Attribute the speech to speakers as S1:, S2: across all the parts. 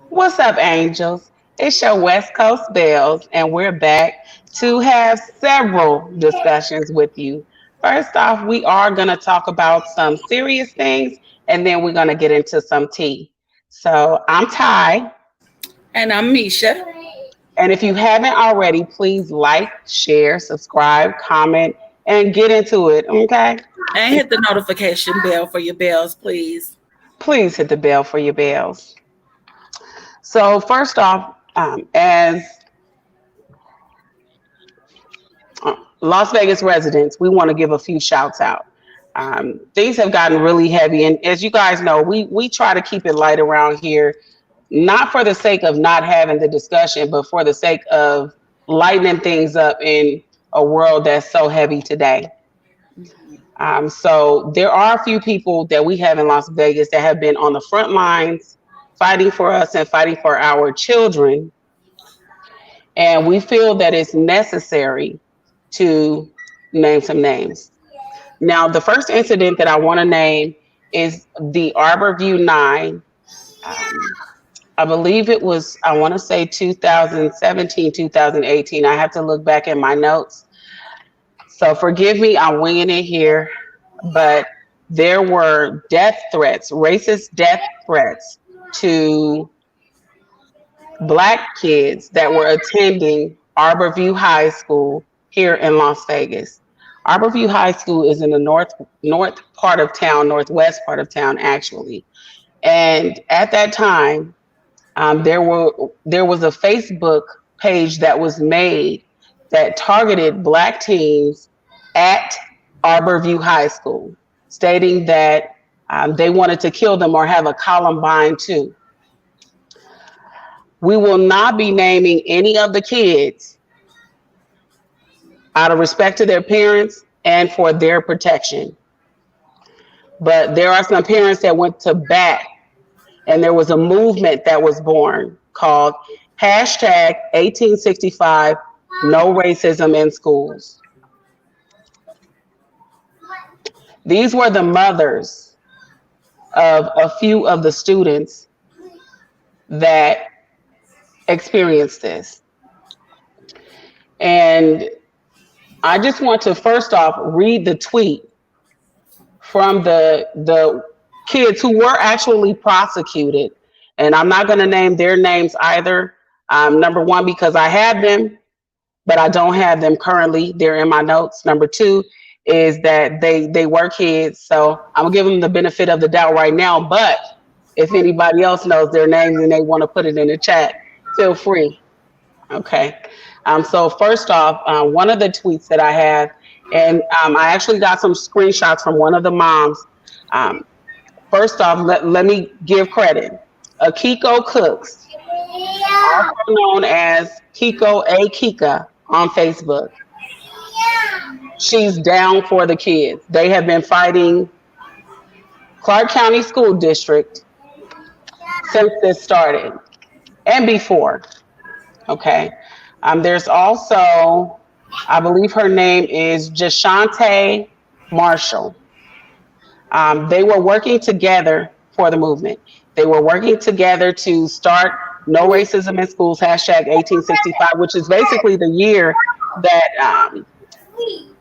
S1: What's up, angels? It's your West Coast Bells, and we're back to have several discussions with you. First off, we are going to talk about some serious things, and then we're going to get into some tea. So, I'm Ty,
S2: And I'm Misha.
S1: and if you haven't already, please like, share, subscribe, comment, and get into it, okay?
S2: And hit the notification bell for your bells, please.
S1: Please hit the bell for your bells. So, first off, as Las Vegas residents, we want to give a few shouts out. Things have gotten really heavy, and as you guys know, we try to keep it light around here, not for the sake of not having the discussion, but for the sake of lightening things up in a world that's so heavy today. So there are a few people that we have in Las Vegas that have been on the front lines fighting for us and fighting for our children, and we feel that it's necessary to name some names. Now, the first incident that I want to name is the Arbor View 9. Um, I believe it was, I want to say 2017, 2018. I have to look back at my notes. So forgive me, I'm winging it here, but there were death threats, racist death threats to Black kids that were attending Arbor View High School here in Las Vegas. Arbor View High School is in the north part of town, northwest part of town, actually. And at that time, there was a Facebook page that was made that targeted Black teens at Arbor View High School, stating that they wanted to kill them or have a Columbine too. We will not be naming any of the kids out of respect to their parents and for their protection. But there are some parents that went to bat, and there was a movement that was born called hashtag 1865 no racism in schools. These were the mothers of a few of the students that experienced this. And I just want to first off read the tweet from the kids who were actually prosecuted. And I'm not going to name their names either. Number one, because I had them, but I don't have them currently. They're in my notes. Number two is that they were kids. So I'm going to give them the benefit of the doubt right now. But if anybody else knows their names and they want to put it in the chat, feel free. Okay. So first off, one of the tweets that I have, and I actually got some screenshots from one of the moms. First off, let me give credit. Akiko Cooks, also known as Kiko A. Kika on Facebook. She's down for the kids. They have been fighting Clark County School District since this started and before. Okay. There's also, I believe her name is Jashante Marshall. They were working together for the movement. They were working together to start No Racism in Schools, hashtag 1865, which is basically the year that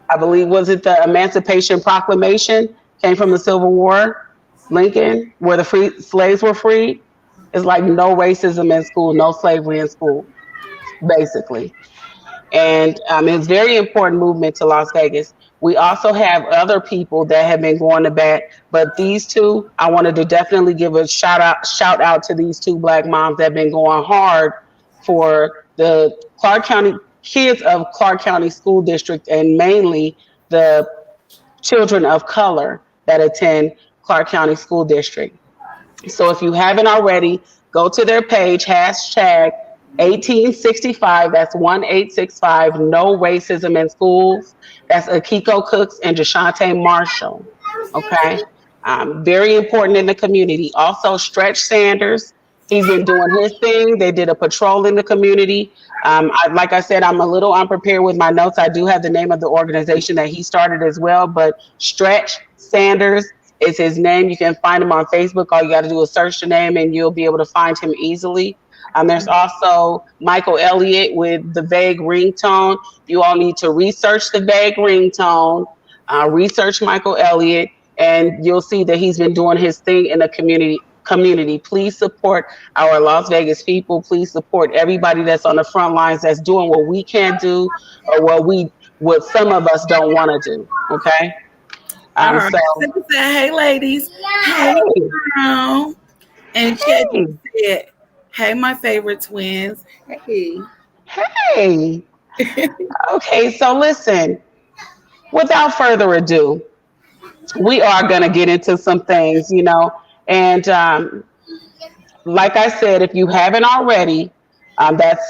S1: I believe, was it the Emancipation Proclamation came from the Civil War, Lincoln, where the free slaves were freed. It's like no racism in school, no slavery in school, basically. And it's a very important movement to Las Vegas. We also have other people that have been going to bat, but these two, I wanted to definitely give a shout out to these two Black moms that have been going hard for the Clark County kids of Clark County School District, and mainly the children of color that attend Clark County School District. So if you haven't already, go to their page, hashtag 1865, that's 1865, no racism in schools. That's Akiko Cooks and Jashante Marshall. Okay. Very important in the community. Also, Stretch Sanders, he's been doing his thing. They did a patrol in the community. Like I said, I'm a little unprepared with my notes. I do have the name of the organization that he started as well, but Stretch Sanders is his name. You can find him on Facebook. All you got to do is search the name and you'll be able to find him easily. There's also Michael Elliott with the vague ringtone. You all need to research the vague ringtone, research Michael Elliott, and you'll see that he's been doing his thing in the community. Please support our Las Vegas people. Please support everybody that's on the front lines that's doing what we can't do or what some of us don't want to do. Okay.
S2: All right.
S1: So
S2: Hey, ladies. Hey, girl. And Chet said, hey, my favorite twins. Hey.
S1: Hey. Okay. So listen, without further ado, we are going to get into some things, and like I said, if you haven't already, that's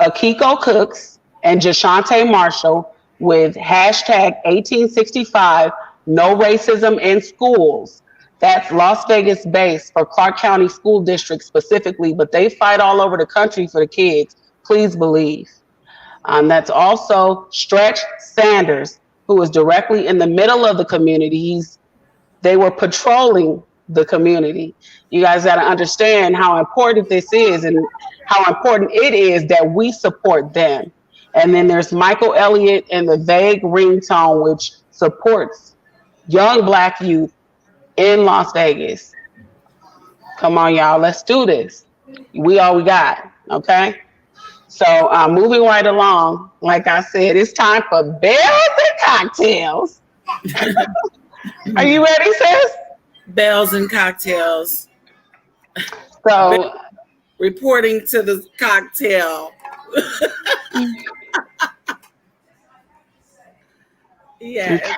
S1: Akiko Cooks and Jashante Marshall with hashtag 1865, no racism in schools. That's Las Vegas based for Clark County School District specifically, but they fight all over the country for the kids. Please believe. That's also Stretch Sanders, who is directly in the middle of the community. They were patrolling the community. You guys got to understand how important this is and how important it is that we support them. And then there's Michael Elliott and the vague ringtone, which supports young Black youth in Las Vegas. Come on, y'all. Let's do this. We all we got. Okay. So moving right along, like I said, it's time for Bells and Cocktails. Are you ready, sis?
S2: Bells and Cocktails.
S1: So
S2: reporting to the cocktail. Yes.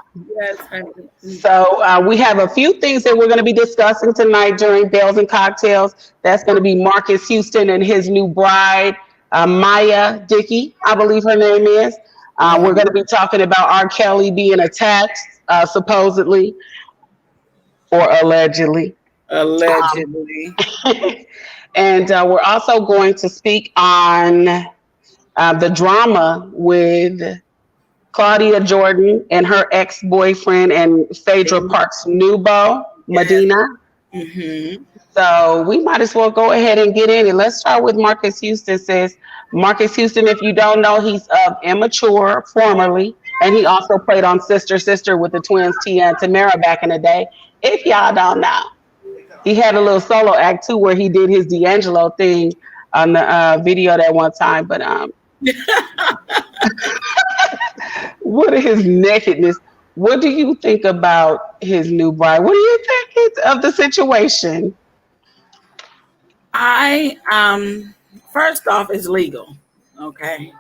S1: So we have a few things that we're going to be discussing tonight during Bells and Cocktails. That's going to be Marques Houston and his new bride, Maya Dickey, I believe her name is. We're going to be talking about R. Kelly being attacked, supposedly, or allegedly.
S2: Allegedly.
S1: And we're also going to speak on the drama with Claudia Jordan and her ex-boyfriend and Phaedra Park's new beau, Medina.
S2: Mm-hmm.
S1: So we might as well go ahead and get in it. Let's start with Marques Houston. Says Marques Houston, if you don't know, he's of Immature formerly, and he also played on Sister Sister with the twins Tia and Tamara back in the day. If y'all don't know, he had a little solo act too where he did his D'Angelo thing on the video that one time. But what is his nakedness? What do you think about his new bride? What do you think of the situation?
S2: First off, it's legal. Okay.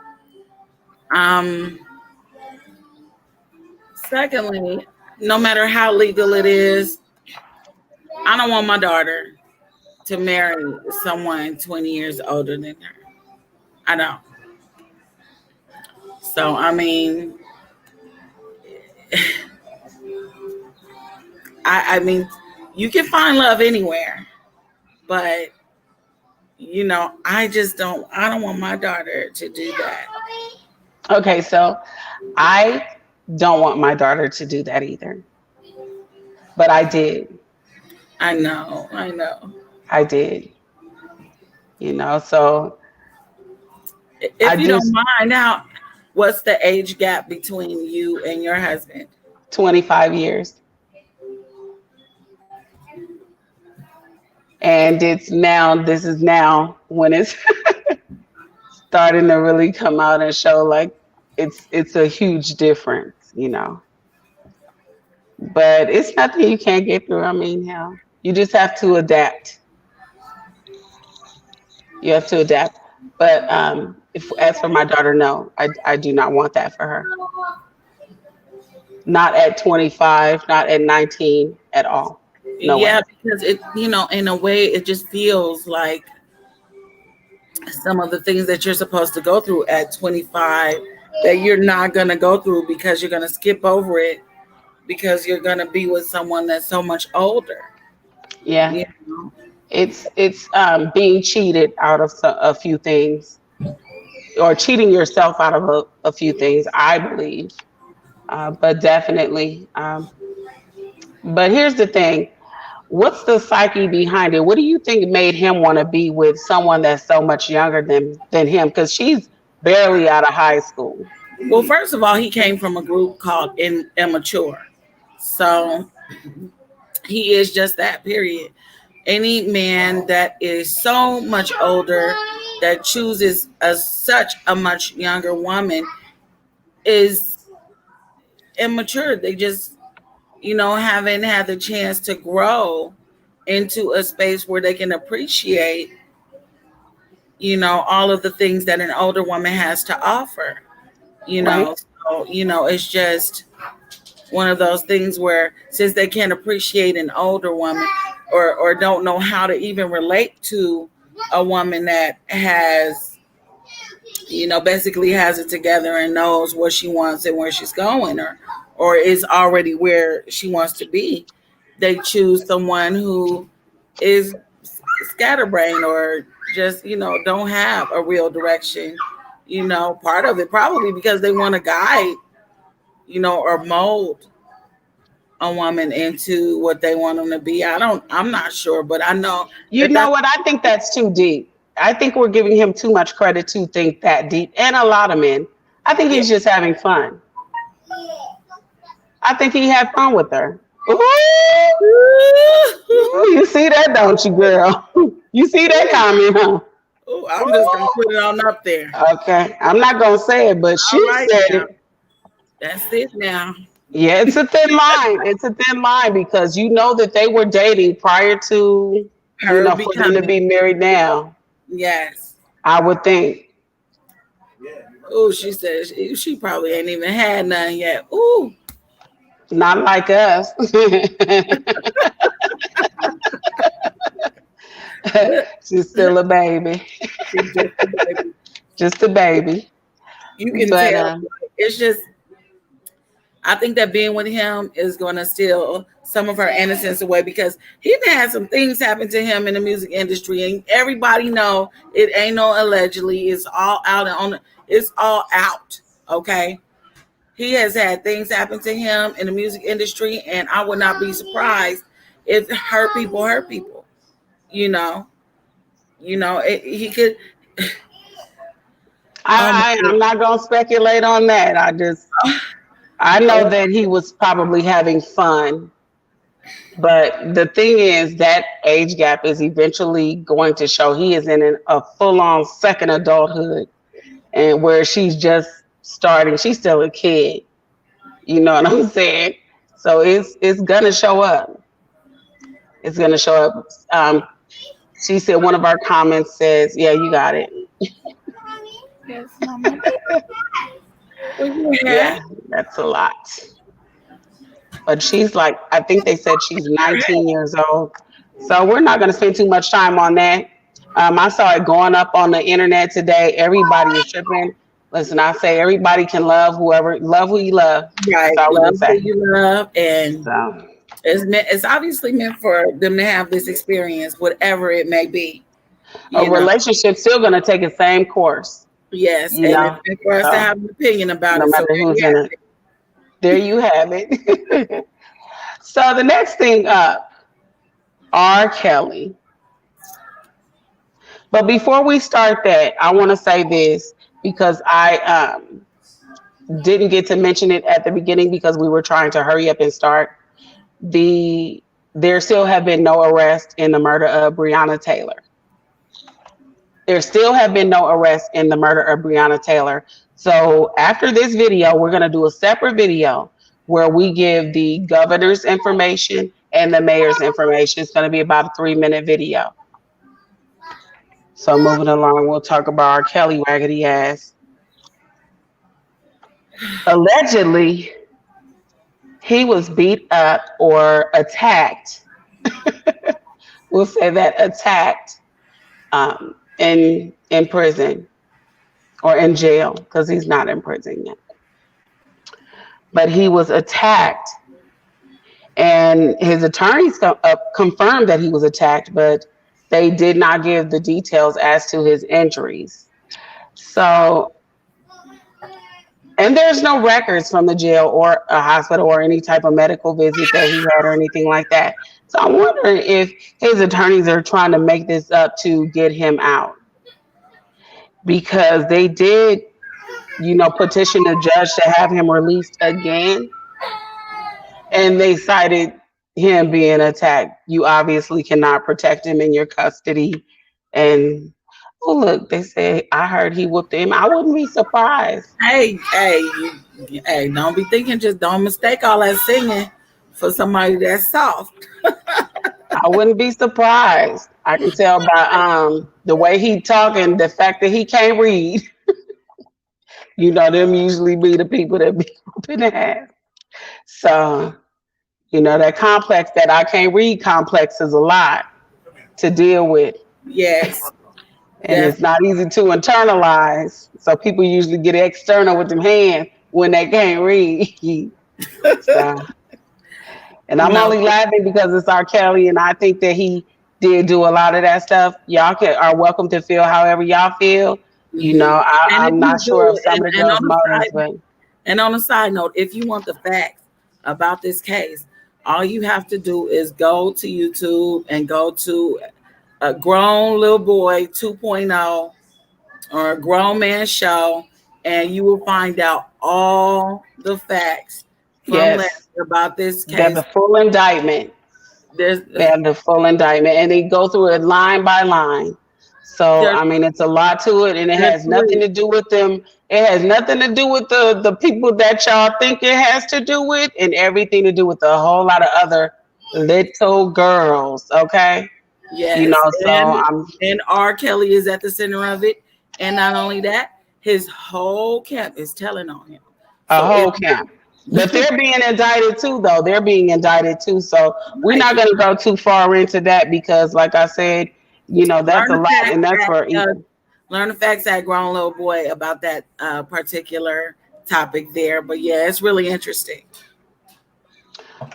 S2: Secondly, no matter how legal it is, I don't want my daughter to marry someone 20 years older than her. I don't. So, I mean, I mean, you can find love anywhere, but I don't want my daughter to do that.
S1: Okay, so I don't want my daughter to do that either. But I did.
S2: I know.
S1: I did. So
S2: if you don't mind now, what's the age gap between you and your husband?
S1: 25 years. And this is now when it's starting to really come out and show like it's a huge difference, But it's nothing you can't get through. I mean, hell, you just have to adapt. You have to adapt. But as for my daughter, no, I do not want that for her. Not at 25, not at 19 at all. No way.
S2: Because it, in a way, it just feels like some of the things that you're supposed to go through at 25 that you're not going to go through because you're going to skip over it because you're going to be with someone that's so much older.
S1: Yeah. It's being cheated out of a few things, or cheating yourself out of a few things, I believe. But definitely, But here's the thing. What's the psyche behind it? What do you think made him want to be with someone that's so much younger than him? Because she's barely out of high school.
S2: Well, first of all, he came from a group called Immature. So he is just that, period. Any man that is so much older that chooses such a much younger woman is immature. They just, haven't had the chance to grow into a space where they can appreciate, all of the things that an older woman has to offer.
S1: Right.
S2: It's just one of those things where since they can't appreciate an older woman or don't know how to even relate to a woman that has, basically has it together and knows what she wants and where she's going or is already where she wants to be, they choose someone who is scatterbrained or just, don't have a real direction. Part of it probably because they want to guide, or mold a woman into what they want them to be. I'm not sure, but I know
S1: You know what? I think that's too deep. I think we're giving him too much credit to think that deep. And a lot of men. I think he's just having fun. I think he had fun with her. Ooh, you see that, don't you, girl? You see that comment, huh?
S2: Ooh, I'm just gonna put it on up there.
S1: Okay. I'm not gonna say it, but she said
S2: now.
S1: it.
S2: That's it now.
S1: Yeah, it's a thin line. It's a thin line because you know that they were dating prior to
S2: her
S1: for them to be married now.
S2: Yes.
S1: I would think.
S2: Oh, she said she probably ain't even had none yet. Ooh.
S1: Not like us. She's still a baby.
S2: She's just a baby.
S1: Just a baby.
S2: You can tell. It's just, I think that being with him is going to steal some of her innocence away because he had some things happen to him in the music industry, and everybody know it ain't no allegedly. It's all out it's all out. Okay. He has had things happen to him in the music industry, and I would not be surprised if hurt people. He could.
S1: I'm not gonna speculate on that. I know that he was probably having fun, but the thing is that age gap is eventually going to show he is in a full-on second adulthood, and where she's just starting. She's still a kid. You know what I'm saying? So it's gonna show up. It's gonna show up. She said one of our comments says, "Yeah, you got it."
S2: Yes, Mama.
S1: Yeah, that's a lot. But she's like, I think they said she's 19 years old. So we're not going to spend too much time on that. I saw it going up on the internet today. Everybody is tripping. Listen, I say everybody can love who you love.
S2: Right, love who you love, and
S1: so,
S2: it's obviously meant for them to have this experience, whatever it may be.
S1: A relationship's still going to take the same course.
S2: Yes, and it's for us to have an opinion about
S1: no
S2: it.
S1: Matter who's in it. There you have it. So the next thing up, R. Kelly. But before we start that, I want to say this because I didn't get to mention it at the beginning because we were trying to hurry up and start. There still have been no arrests in the murder of Breonna Taylor. There still have been no arrests in the murder of Breonna Taylor. So after this video, we're going to do a separate video where we give the governor's information and the mayor's information. It's going to be about a 3-minute video. So moving along, we'll talk about R. Kelly raggedy ass. Allegedly, he was beat up or attacked. We'll say that attacked in prison or in jail because he's not in prison yet. But he was attacked, and his attorneys confirmed that he was attacked, but they did not give the details as to his injuries. So And there's no records from the jail or a hospital or any type of medical visit that he had or anything like that. So I'm wondering if his attorneys are trying to make this up to get him out because they did, petition the judge to have him released again. And they cited him being attacked. You obviously cannot protect him in your custody. And oh, look, they say, I heard he whooped him. I wouldn't be surprised.
S2: Hey, don't be thinking, just don't mistake all that singing for somebody that's soft.
S1: I wouldn't be surprised. I can tell by the way he talking, the fact that he can't read. Them usually be the people that be whooping ass. So, that complex, that I can't read complex is a lot to deal with.
S2: Yes.
S1: And it's not easy to internalize. So people usually get external with them hands when they can't read. So, and I'm only laughing because it's R. Kelly, and I think that he did do a lot of that stuff. Y'all are welcome to feel however y'all feel. I'm not sure of some of the girls' motives, but.
S2: And on a side note, if you want the facts about this case, all you have to do is go to YouTube and go to a Grown Little Boy 2.0 or a Grown Man Show, and you will find out all the facts about this case.
S1: They have the full indictment. They have the full indictment, and they go through it line by line. So, it's a lot to it, and it has nothing to do with them. It has nothing to do with the people that y'all think it has to do with, and everything to do with a whole lot of other little girls, okay?
S2: Yes. And R. Kelly is at the center of it. And not only that, his whole camp is telling on him.
S1: Whole camp. But they're being indicted too, though. They're being indicted too. So we're not going to go too far into that because, like I said, that's a lot, and that's for
S2: learn the facts at Grown Little Boy about that particular topic there. But yeah, it's really interesting.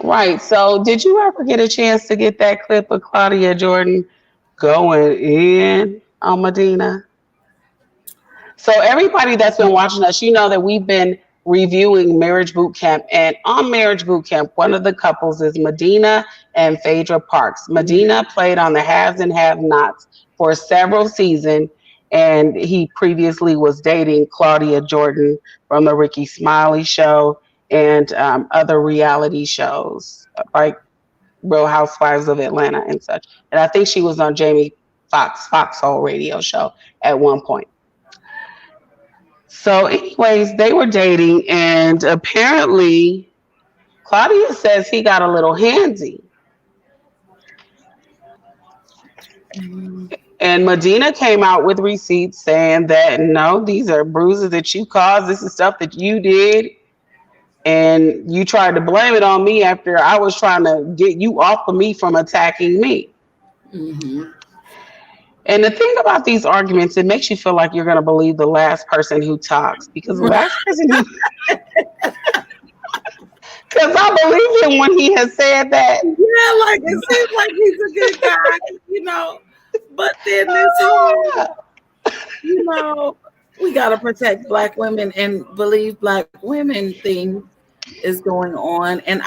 S1: Right. So did you ever get a chance to get that clip of Claudia Jordan going in on Medina? So everybody that's been watching us, that we've been reviewing Marriage Boot Camp. And on Marriage Boot Camp, one of the couples is Medina and Phaedra Parks. Medina played on the Haves and Have-Nots for several seasons. And he previously was dating Claudia Jordan from the Ricky Smiley Show and other reality shows like Real Housewives of Atlanta and such. And I think she was on Jamie Foxhole radio show at one point. So anyways, they were dating, and apparently Claudia says he got a little handsy. And Medina came out with receipts saying that, no, these are bruises that you caused. This is stuff that you did. And you tried to blame it on me after I was trying to get you off of me from attacking me.
S2: Mm-hmm.
S1: And the thing about these arguments, it makes you feel like you're going to believe the last person who talks. Because the last person who... Because I believe him when he has said that.
S2: Yeah, like it seems like he's a good guy, But then this whole, we got to protect Black women and believe Black women thing is going on. And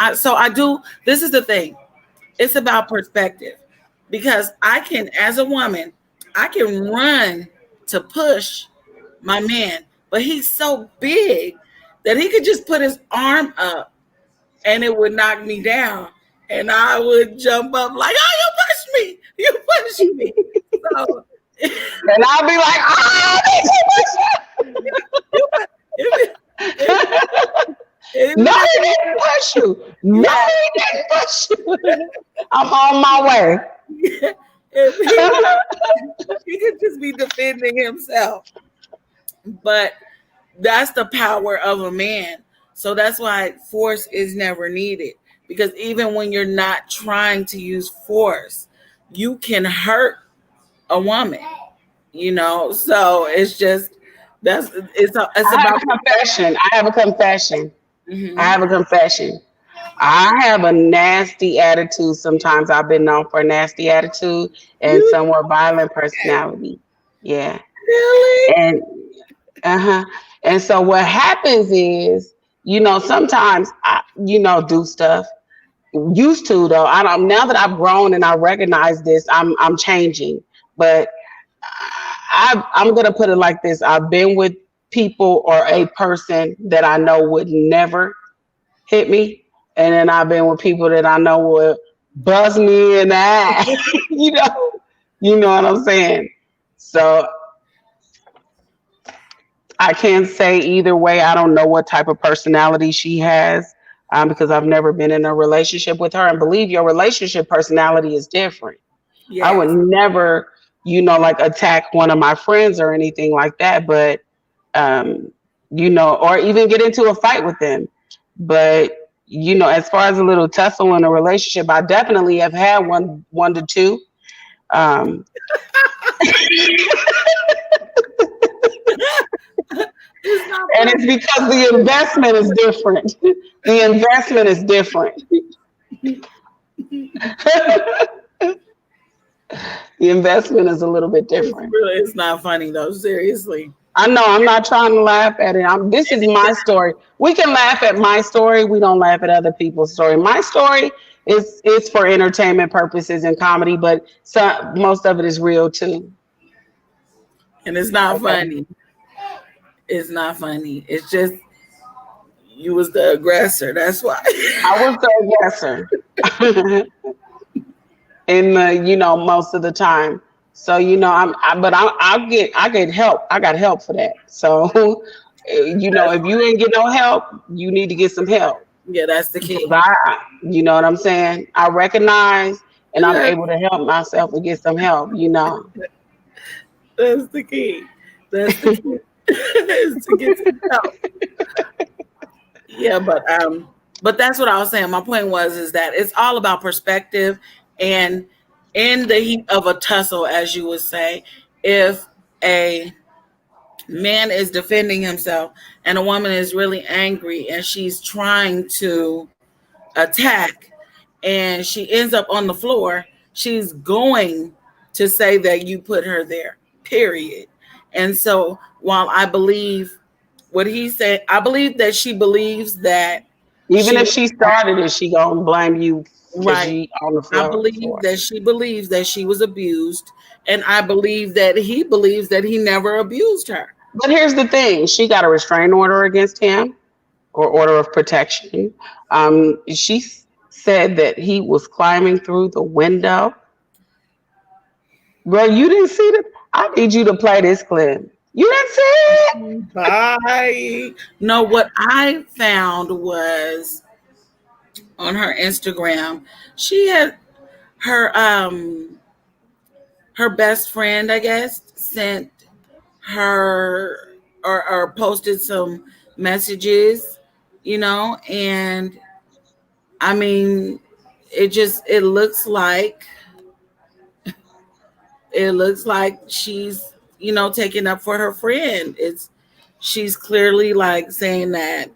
S2: this is the thing. It's about perspective. Because as a woman, I can run to push my man, but he's so big that he could just put his arm up and it would knock me down. And I would jump up like, oh, you pushed me. So,
S1: and I'll be like, oh, no, he didn't push you. No, he didn't push you. I'm on my way.
S2: He could just be defending himself. But that's the power of a man. So that's why force is never needed. Because even when you're not trying to use force, you can hurt a woman. So it's just it's about
S1: confession. I have a confession.
S2: Mm-hmm.
S1: I have a confession. I have a nasty attitude. Sometimes I've been known for a nasty attitude and somewhat violent personality. Yeah.
S2: Really?
S1: And Uh-huh. And so what happens is, sometimes I, do stuff. Used to though. I don't now that I've grown and I recognize this, I'm changing. But I'm gonna put it like this. I've been with people or a person that I know would never hit me. And then I've been with people that I know would buzz me in the eye. you know, you know what I'm saying? So I can't say either way. I don't know what type of personality she has, because I've never been in a relationship with her. And believe your relationship personality is different. I would
S2: Yes.
S1: never, like attack one of my friends or anything like that, but, um, or even get into a fight with them. But, as far as a little tussle in a relationship, I definitely have had one to two. Um,
S2: It's not
S1: and it's
S2: funny.
S1: because the investment is different. The investment is different. The investment is a little bit different.
S2: It's not funny though. Seriously.
S1: I know I'm not trying to laugh at it. This is my story. We can laugh at my story. We don't laugh at other people's story. My story is for entertainment purposes and comedy, but most of it is real too.
S2: And it's not
S1: Okay.
S2: funny. It's not funny. It's just you was the aggressor. That's why.
S1: I was the aggressor. In the most of the time. So but I get help. I got help for that. So if you ain't get no help, you need to get some help.
S2: Yeah, that's the
S1: 'Cause
S2: key.
S1: you know what I'm saying? I recognize and I'm
S2: Yeah,
S1: able to help myself and get some help.
S2: that's the key. That's the key. Is to get some help. Yeah, but that's what I was saying. My point was is that it's all about perspective, and in the heat of a tussle, as you would say, if a man is defending himself and a woman is really angry and she's trying to attack and she ends up on the floor, she's going to say that you put her there, period. And so while I believe what he said, I believe that she believes that
S1: Even
S2: she
S1: if
S2: was
S1: she started it, she gonna blame you because
S2: right.
S1: you on the
S2: I
S1: floor.
S2: believe that she believes that she was abused, and I believe that he believes that he never abused her.
S1: But here's the thing: she got a restraining order against him or order of protection. She said that he was climbing through the window. Bro, you didn't see the. I need you to play this clip. You didn't see it?
S2: Bye. No, what I found was on her Instagram, she had her her best friend, I guess, sent her or posted some messages, and I mean, it looks like she's taking up for her friend. She's clearly like saying that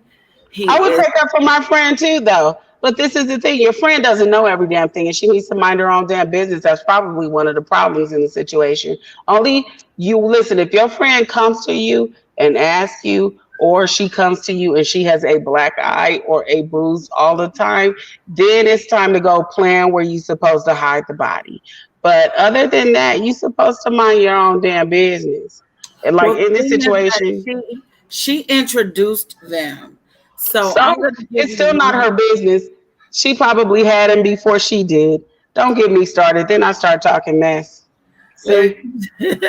S2: he
S1: I would
S2: is
S1: take up for my friend too, though. But this is the thing: your friend doesn't know every damn thing, and she needs to mind her own damn business. That's probably one of the problems in the situation. Only you listen. If your friend comes to you and asks you, or she comes to you and she has a black eye or a bruise all the time, then it's time to go plan where you're supposed to hide the body. But other than that, you're supposed to mind your own damn business. And like
S2: well. The
S1: in this
S2: thing is that
S1: situation,
S2: she introduced them, so
S1: so
S2: I'm going to give
S1: it's still not
S2: you.
S1: her business. She probably had him before she did. Don't get me started. Then I start talking mess.
S2: Look,
S1: See?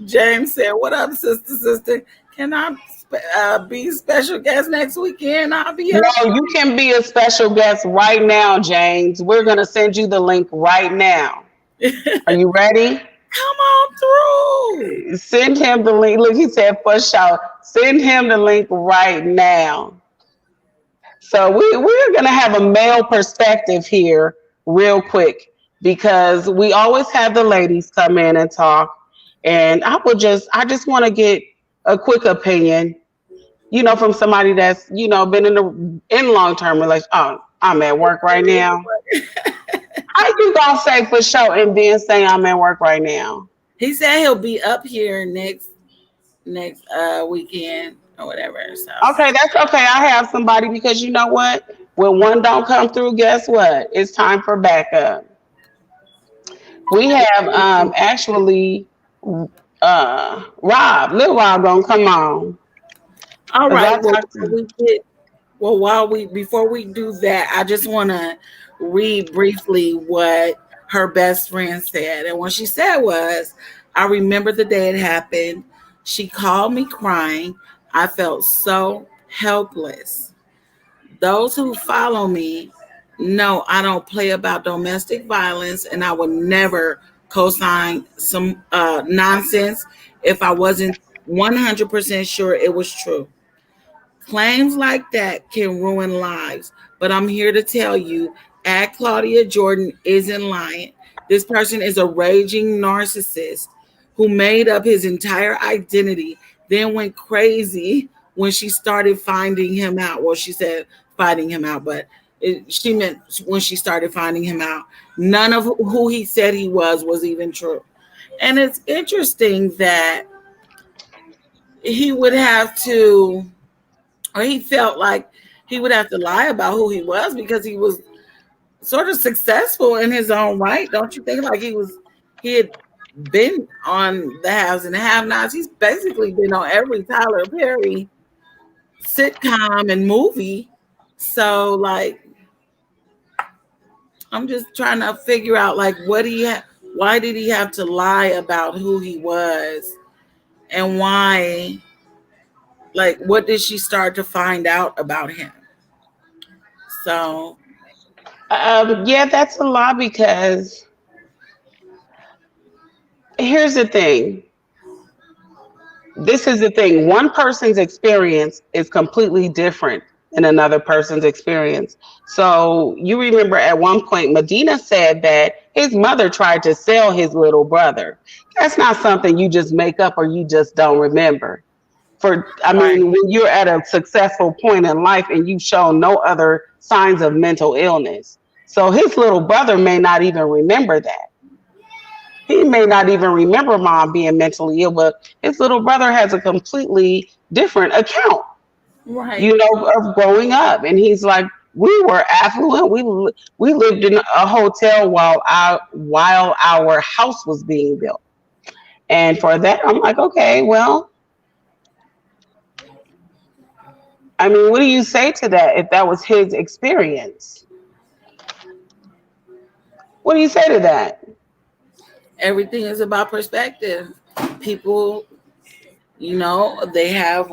S2: James said, "What up, sister? Sister, can I be special guest next weekend? I'll be up."
S1: No, you can be a special guest right now, James. We're going to send you the link right now. Are you ready?
S2: Come on through.
S1: Send him the link. Look, he said for sure. Send him the link right now. So we're going to have a male perspective here real quick because we always have the ladies come in and talk. And I just want to get a quick opinion, from somebody that's, been in long-term relationship. Oh, I'm at work right now. How you gonna say for sure and then say I'm at work right now?
S2: He said he'll be up here next next weekend or whatever. So
S1: Okay, that's okay. I have somebody because you know what? When one don't come through, guess what? It's time for backup. We have actually Rob, little Rob gonna come on.
S2: all
S1: Cause
S2: right.
S1: I
S2: Well,
S1: talked to
S2: while we before we do that, I just want to read briefly what her best friend said. And what she said was, "I remember the day it happened. She called me crying. I felt so helpless. Those who follow me know I don't play about domestic violence, and I would never co-sign some nonsense if I wasn't 100% sure it was true. Claims like that can ruin lives, but I'm here to tell you, at Claudia Jordan isn't lying. This person is a raging narcissist who made up his entire identity, then went crazy when she started finding him out. Well, she said finding him out, but she meant when she started finding him out. None of who he said he was even true. And it's interesting that he would have to or he felt like he would have to lie about who he was because he was sort of successful in his own right. Don't you think? Like he had been on the Haves and the Have-Nots. He's basically been on every Tyler Perry sitcom and movie. So like, I'm just trying to figure out like why did he have to lie about who he was, and why? Like, what did she start to find out about him? So
S1: yeah, that's a lot because here's the thing. This is the thing. One person's experience is completely different than another person's experience. So you remember at one point, Medina said that his mother tried to sell his little brother. That's not something you just make up or you just don't remember. I
S2: right.
S1: mean, when you're at a successful point in life and you show no other signs of mental illness. So his little brother may not even remember that. He may not even remember mom being mentally ill, but his little brother has a completely different account,
S2: Right.
S1: of growing up. And he's like, we were affluent. We lived in a hotel while our house was being built. And for that, I'm like, okay, well, I mean, what do you say to that if that was his experience? What do you say to that?
S2: Everything is about perspective. People, they have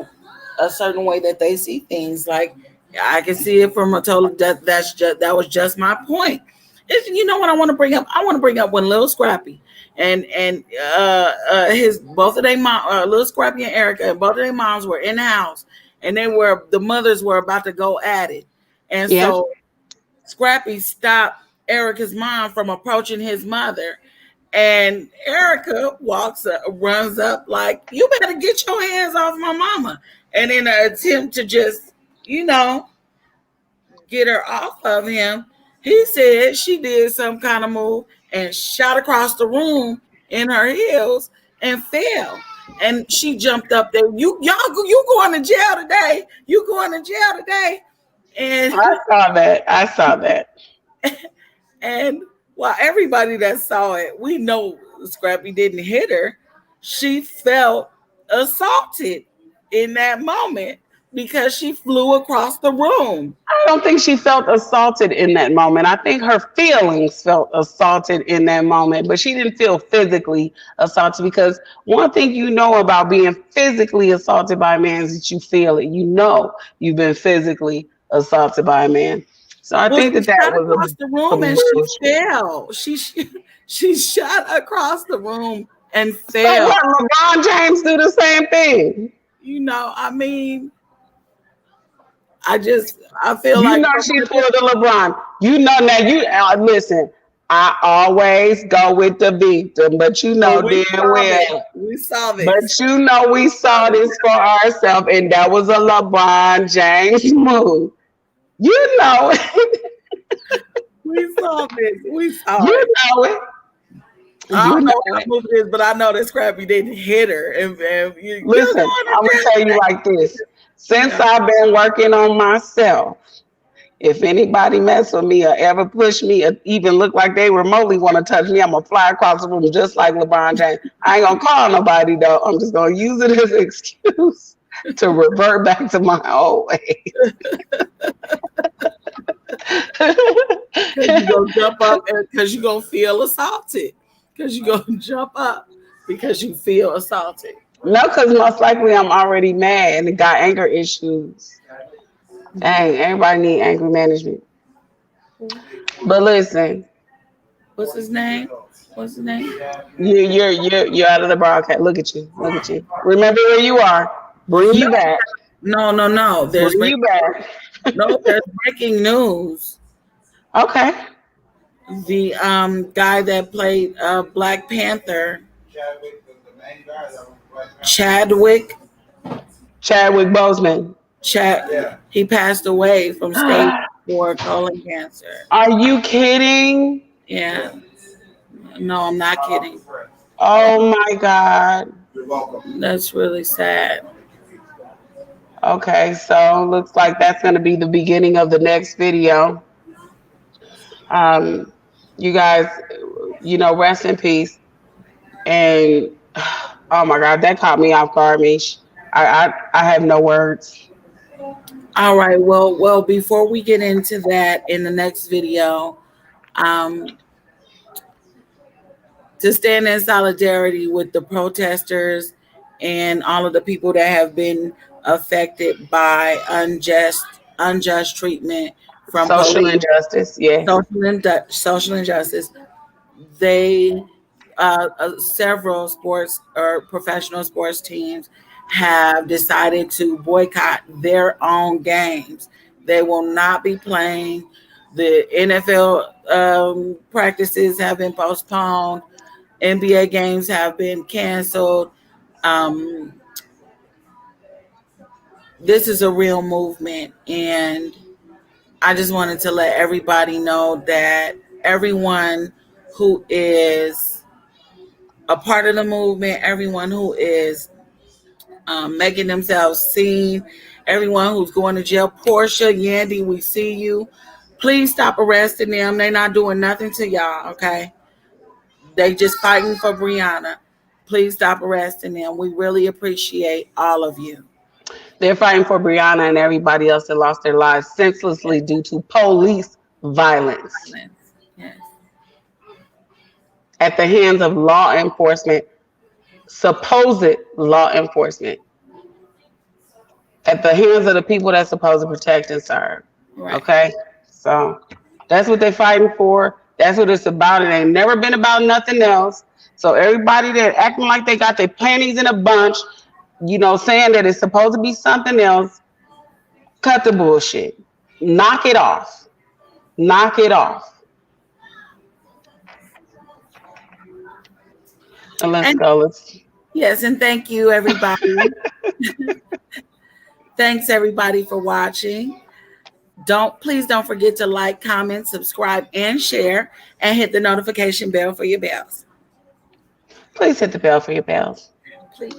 S2: a certain way that they see things. Like I can see it from a total that was just my point. It's, you know what I want to bring up? I want to bring up when Lil Scrappy and his both of their mom, Lil Scrappy and Erica, and both of their moms were in the house, and the mothers were about to go at it, and
S1: Yeah.
S2: so Scrappy stopped Erica's mom from approaching his mother. And Erica runs up like, "You better get your hands off my mama." And in an attempt to just, you know, get her off of him, he said she did some kind of move and shot across the room in her heels and fell. And she jumped up there. You going to jail today? You going to jail today? And
S1: I saw that. I saw that.
S2: And while everybody that saw it, we know Scrappy didn't hit her, she felt assaulted in that moment because she flew across the room.
S1: I don't think she felt assaulted in that moment. I think her feelings felt assaulted in that moment, but she didn't feel physically assaulted because one thing you know about being physically assaulted by a man is that you feel it. You know you've been physically assaulted by a man. So I
S2: Well,
S1: think
S2: she
S1: that
S2: shot
S1: was
S2: across the room
S1: some
S2: and she
S1: bullshit.
S2: fell. She shot across the room and
S1: So
S2: fell.
S1: what? LeBron James do the same thing.
S2: I mean, I feel
S1: You
S2: like
S1: know
S2: from
S1: she pulled the LeBron. You know now. Listen. I always go with the victim, but you
S2: well,
S1: know damn well.
S2: we saw
S1: But
S2: this.
S1: you know we
S2: We saw
S1: saw
S2: this.
S1: this for ourselves, and that was a LeBron James move. You know it.
S2: We saw this. We saw
S1: You
S2: it.
S1: know it.
S2: I
S1: You
S2: don't
S1: know
S2: know what
S1: it.
S2: kind of movie it is, but I know that Scrappy didn't hit her. And you're
S1: Listen,
S2: going
S1: I'm gonna tell you
S2: to
S1: like this. Since
S2: jail.
S1: I've been working on myself, if anybody mess with me or ever push me or even look like they remotely want to touch me, I'm gonna fly across the room just like LeBron James. I ain't gonna call nobody though. I'm just gonna use it as an excuse to revert back to my old ways.
S2: Because you're going to jump up and because you're going to feel assaulted. Because you're going to jump up because you feel assaulted.
S1: No, because most likely I'm already mad and got anger issues. Dang, everybody need anger management. But listen,
S2: What's his name? What's his name?
S1: you're out of the broadcast. Look at you. Look at you. Remember where you are. Bring
S2: No,
S1: you back.
S2: no.
S1: Bring you back.
S2: There's breaking news.
S1: Okay.
S2: The guy that played Black Panther, Chadwick,
S1: Chadwick Boseman.
S2: he passed away from stage 4 colon cancer.
S1: Are you kidding?
S2: Yeah, no, I'm not kidding.
S1: Oh my God.
S2: That's really sad.
S1: Okay, so looks like that's going to be the beginning of the next video. Um, you guys, rest in peace. And oh my God, that caught me off guard, Mish. I have no words.
S2: All right. Well. Before we get into that in the next video, um, to stand in solidarity with the protesters and all of the people that have been affected by unjust treatment from
S1: Social
S2: police,
S1: injustice, yes.
S2: social injustice. They several sports or professional sports teams have decided to boycott their own games. They will not be playing. The NFL practices have been postponed. NBA games have been canceled. Um, this is a real movement, and I just wanted to let everybody know that everyone who is a part of the movement, everyone who is making themselves seen, everyone who's going to jail. Portia, Yandy, we see you. Please stop arresting them. They're not doing nothing to y'all, okay? They just fighting for Brianna. Please stop arresting them. We really appreciate all of you.
S1: They're fighting for Brianna and everybody else that lost their lives senselessly due to police violence
S2: Yes.
S1: at the hands of law enforcement, supposed law enforcement, at the hands of the people that's supposed to protect and serve.
S2: Right.
S1: Okay? So that's what they're fighting for. That's what it's about. It ain't never been about nothing else. So everybody that acting like they got their panties in a bunch, saying that it's supposed to be something else, cut the bullshit. Knock it off. Knock it off. And let's go.
S2: Yes, and thank you, everybody. Thanks, everybody, for watching. Please don't forget to like, comment, subscribe, and share, and hit the notification bell for your bells.
S1: Please hit the bell for your bells.
S2: Please.